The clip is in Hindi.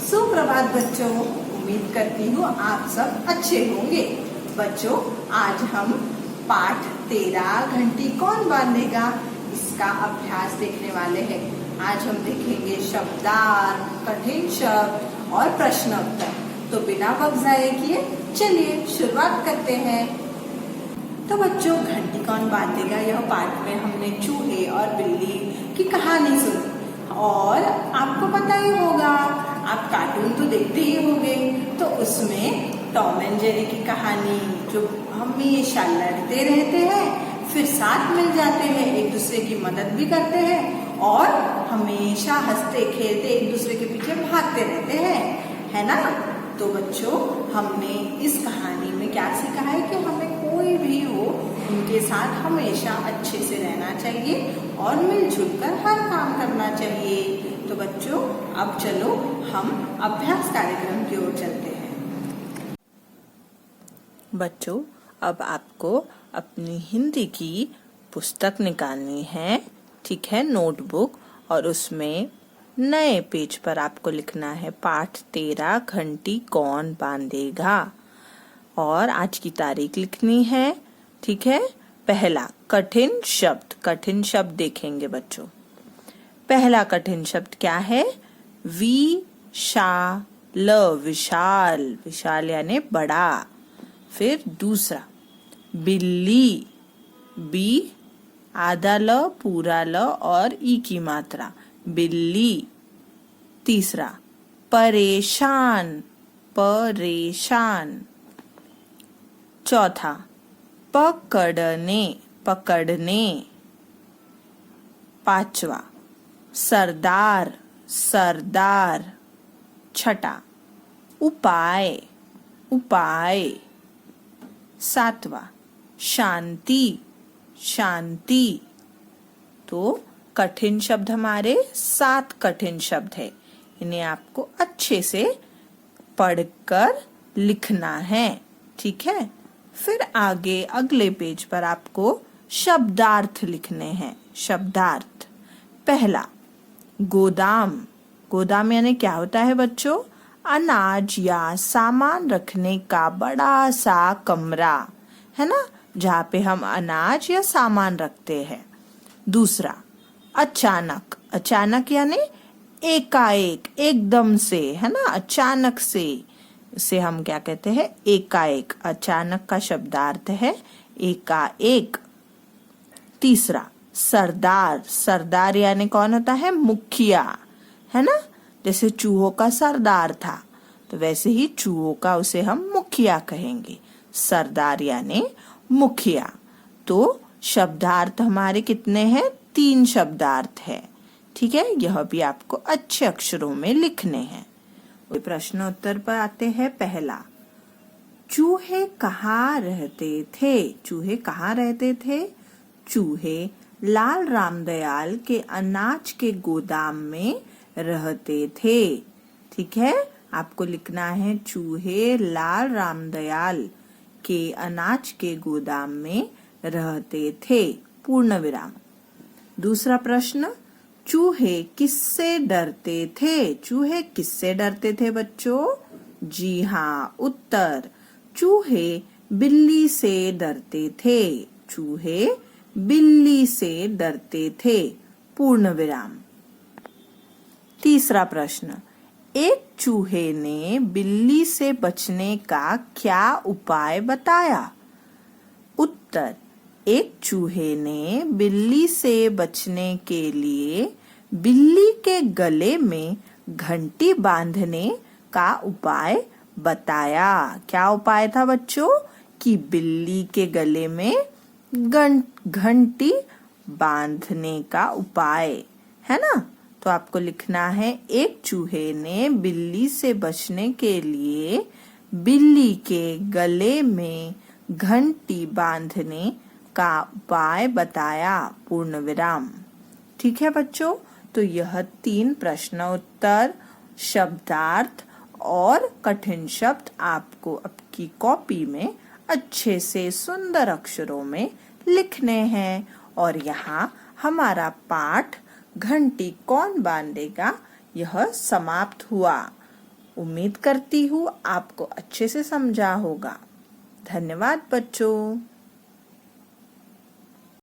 सुप्रभात बच्चों, उम्मीद करती हूँ आप सब अच्छे होंगे। बच्चों, आज हम पाठ 13 घंटी कौन बांधेगा इसका अभ्यास देखने वाले हैं। आज हम देखेंगे शब्दार्थ, कठिन शब्द और प्रश्न उत्तर। तो बिना वक्त जाए किए चलिए शुरुआत करते हैं। तो बच्चों, घंटी कौन बांधेगा यह पाठ में हमने चूहे और बिल्ली की कहानी सुनी और आपको पता ही होगा, आप कार्टून तो देखते ही होंगे। तो उसमें टॉम एंड जेरी की कहानी, जो हमेशा लड़ते रहते हैं फिर साथ मिल जाते हैं, एक दूसरे की मदद भी करते हैं और हमेशा हंसते खेलते एक दूसरे के पीछे भागते रहते हैं, है ना। तो बच्चों, हमने इस कहानी में क्या सीखा है कि हमें कोई भी हो उनके साथ हमेशा अच्छे से रहना चाहिए और मिलजुल कर हर काम करना चाहिए। तो बच्चों, अब चलो हम अभ्यास कार्यक्रम की ओर चलते हैं। बच्चों, अब आपको अपनी हिंदी की पुस्तक निकालनी है, ठीक है, नोटबुक, और उसमें नए पेज पर आपको लिखना है पाठ 13 घंटी कौन बांधेगा और आज की तारीख लिखनी है, ठीक है। पहला कठिन शब्द देखेंगे बच्चों। पहला कठिन शब्द क्या है? विशाल, विशाल यानी बड़ा। फिर दूसरा बिल्ली, बी आधा ल पूरा ल और ई की मात्रा, बिल्ली। तीसरा परेशान, चौथा पकड़ने, पांचवा सरदार, छठा उपाय, सातवां शांति। तो कठिन शब्द हमारे 7 कठिन शब्द है, इन्हें आपको अच्छे से पढ़कर लिखना है, ठीक है। फिर आगे अगले पेज पर आपको शब्दार्थ लिखने हैं। शब्दार्थ, पहला गोदाम यानी क्या होता है बच्चों? अनाज या सामान रखने का बड़ा सा कमरा, है ना, जहाँ पे हम अनाज या सामान रखते हैं। दूसरा अचानक यानी एकाएक, एकदम से, है ना, अचानक से, इसे हम क्या कहते हैं? एकाएक। अचानक का शब्दार्थ है एकाएक। तीसरा सरदार यानी कौन होता है? मुखिया, है ना। जैसे चूहों का सरदार था तो वैसे ही चूहों का उसे हम मुखिया कहेंगे। सरदार यानी मुखिया। तो शब्दार्थ हमारे कितने हैं? 3 शब्दार्थ है, ठीक है। यह भी आपको अच्छे अक्षरों में लिखने हैं। प्रश्न उत्तर पर आते हैं। पहला, चूहे कहाँ रहते थे? चूहे लाल रामदयाल के अनाज के गोदाम में रहते थे, ठीक है। आपको लिखना है चूहे लाल रामदयाल के अनाज के गोदाम में रहते थे, पूर्ण विराम। दूसरा प्रश्न, चूहे किससे डरते थे बच्चों? जी हाँ, उत्तर चूहे बिल्ली से डरते थे, पूर्ण विराम। तीसरा प्रश्न, एक चूहे ने बिल्ली से बचने का क्या उपाय बताया? उत्तर, एक चूहे ने बिल्ली से बचने के लिए बिल्ली के गले में घंटी बांधने का उपाय बताया। क्या उपाय था बच्चों? कि बिल्ली के गले में घंटी बांधने का उपाय, है ना। तो आपको लिखना है एक चूहे ने बिल्ली से बचने के लिए बिल्ली के गले में घंटी बांधने का उपाय बताया, पूर्ण विराम। ठीक है बच्चों, तो यह 3 प्रश्न उत्तर, शब्दार्थ और कठिन शब्द आपको आपकी कॉपी में अच्छे से सुंदर अक्षरों में लिखने हैं। और यहाँ हमारा पाठ घंटी कौन बांधेगा यह समाप्त हुआ। उम्मीद करती हूँ आपको अच्छे से समझा होगा। धन्यवाद बच्चों।